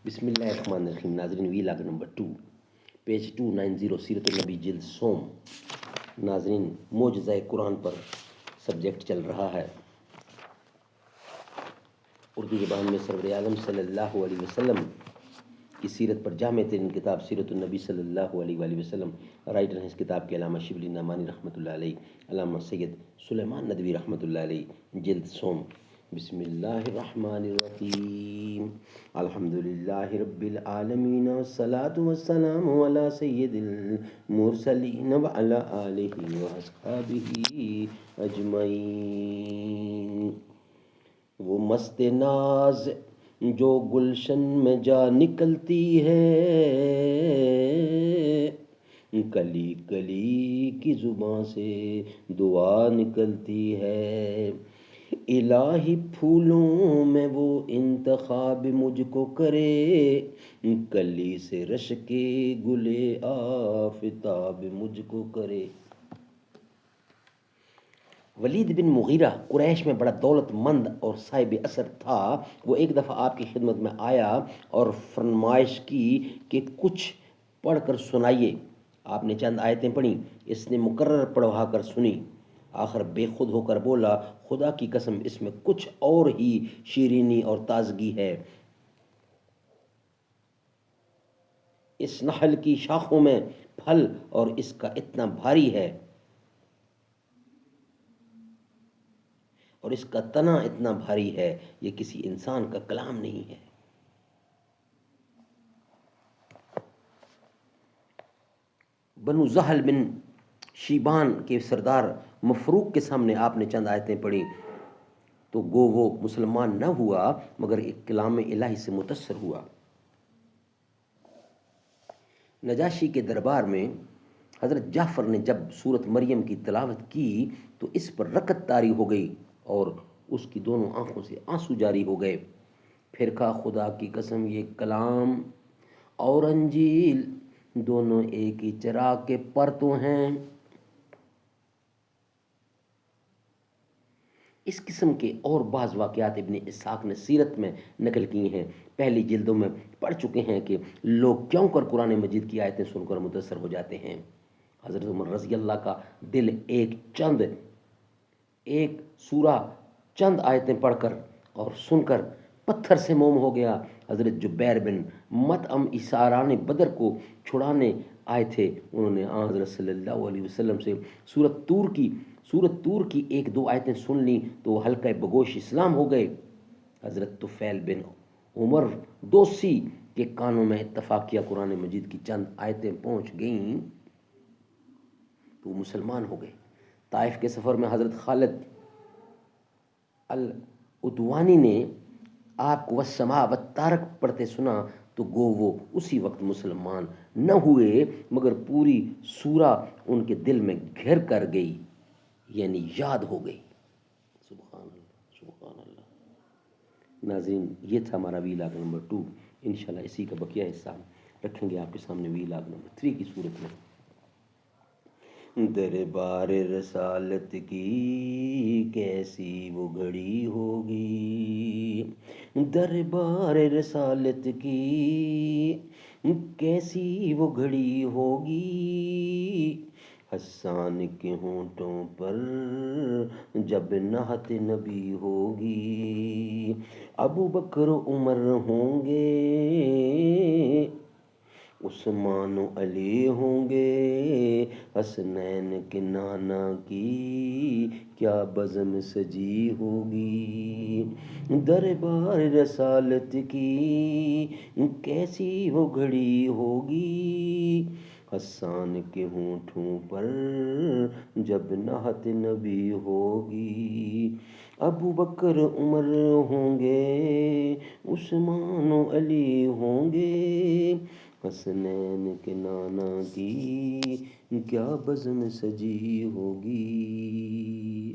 بسم اللہ الرحمن الرحیم. ناظرین، ویلاگ نمبر 2 پیج 290 سیرت النبی جلد سوم. ناظرین، معجزہ قرآن پر سبجیکٹ چل رہا ہے. اردو زبان میں سرور عالم صلی اللہ علیہ وسلم کی سیرت پر جامع ترین کتاب سیرت النبی صلی اللہ علیہ وآلہ وسلم. رائٹر ہیں اس کتاب کے علامہ شبلی نعمانی رحمۃ اللہ علیہ، علامہ سید سلیمان ندوی رحمۃ اللہ علیہ. جلد سوم. بسم اللہ الرحمن الرحیم. الحمدللہ رب العالمین والصلاة والسلام علی سید المرسلین وعلی آلہ واصحابہ اجمعین. وہ مست ناز جو گلشن میں جا نکلتی ہے، کلی کلی کی زباں سے دعا نکلتی ہے. الہی پھولوں میں وہ انتخاب مجھ کو کرے، کلی سے رش کے گلے آفتاب مجھ کو کرے. ولید بن مغیرہ قریش میں بڑا دولت مند اور صاحب اثر تھا. وہ ایک دفعہ آپ کی خدمت میں آیا اور فرمائش کی کہ کچھ پڑھ کر سنائیے. آپ نے چند آیتیں پڑھیں. اس نے مکرر پڑھوا کر سنی. آخر بے خود ہو کر بولا، خدا کی قسم اس میں کچھ اور ہی شیرینی اور تازگی ہے. اس نخل کی شاخوں میں پھل اور اس کا اتنا بھاری ہے اور اس کا تنا اتنا بھاری ہے، یہ کسی انسان کا کلام نہیں ہے. بنو زحل بن شیبان کے سردار مفروق کے سامنے آپ نے چند آیتیں پڑھی تو گو وہ مسلمان نہ ہوا مگر ایک کلام الہی سے متاثر ہوا. نجاشی کے دربار میں حضرت جعفر نے جب سورت مریم کی تلاوت کی تو اس پر رکعت طاری ہو گئی اور اس کی دونوں آنکھوں سے آنسو جاری ہو گئے. پھر کہا، خدا کی قسم یہ کلام اور انجیل دونوں ایک ہی چراغ کے پرتو ہیں. اس قسم کے اور بعض واقعات ابن اسحاق نے سیرت میں نقل کی ہیں. پہلی جلدوں میں پڑھ چکے ہیں کہ لوگ کیوں کر قرآن مجید کی آیتیں سن کر متاثر ہو جاتے ہیں. حضرت عمر رضی اللہ کا دل ایک سورہ چند آیتیں پڑھ کر اور سن کر پتھر سے موم ہو گیا. حضرت جبیر بن مطعم اساران بدر کو چھڑانے آئے تھے. انہوں نے حضرت صلی اللہ علیہ وسلم سے سورت طور کی ایک دو آیتیں سن لی تو وہ حلقہ بگوش اسلام ہو گئے. حضرت طفیل بن عمر دوسی کے کانوں میں اتفاقیہ قرآن مجید کی چند آیتیں پہنچ گئیں تو وہ مسلمان ہو گئے. طائف کے سفر میں حضرت خالد العدوانی نے آپ کو والسماء والطارق پڑھتے سنا تو گو وہ اسی وقت مسلمان نہ ہوئے مگر پوری سورہ ان کے دل میں گھر کر گئی، یعنی یاد ہو گئی. سبحان اللہ، سبحان اللہ. ناظرین، یہ تھا ہمارا ویلاگ نمبر 2. انشاءاللہ اسی کا بقیہ حصہ ہم رکھیں گے آپ کے سامنے ویلاگ نمبر 3 کی صورت میں. دربار رسالت کی کیسی وہ گھڑی ہوگی، دربار رسالت کی کیسی وہ گھڑی ہوگی، حسان کے ہونٹوں پر جب نعت نبی ہوگی. ابو بکر عمر ہوں گے، عثمان و علی ہوں گے، حسنین کے نانا کی کیا بزم سجی ہوگی. دربار رسالت کی کیسی وہ گھڑی ہوگی، حسان کے ہونٹوں پر جب نعت نبی ہوگی. ابو بکر عمر ہوں گے، عثمان و علی ہوں گے، حسنین کے نانا کی کیا بزم سجی ہوگی.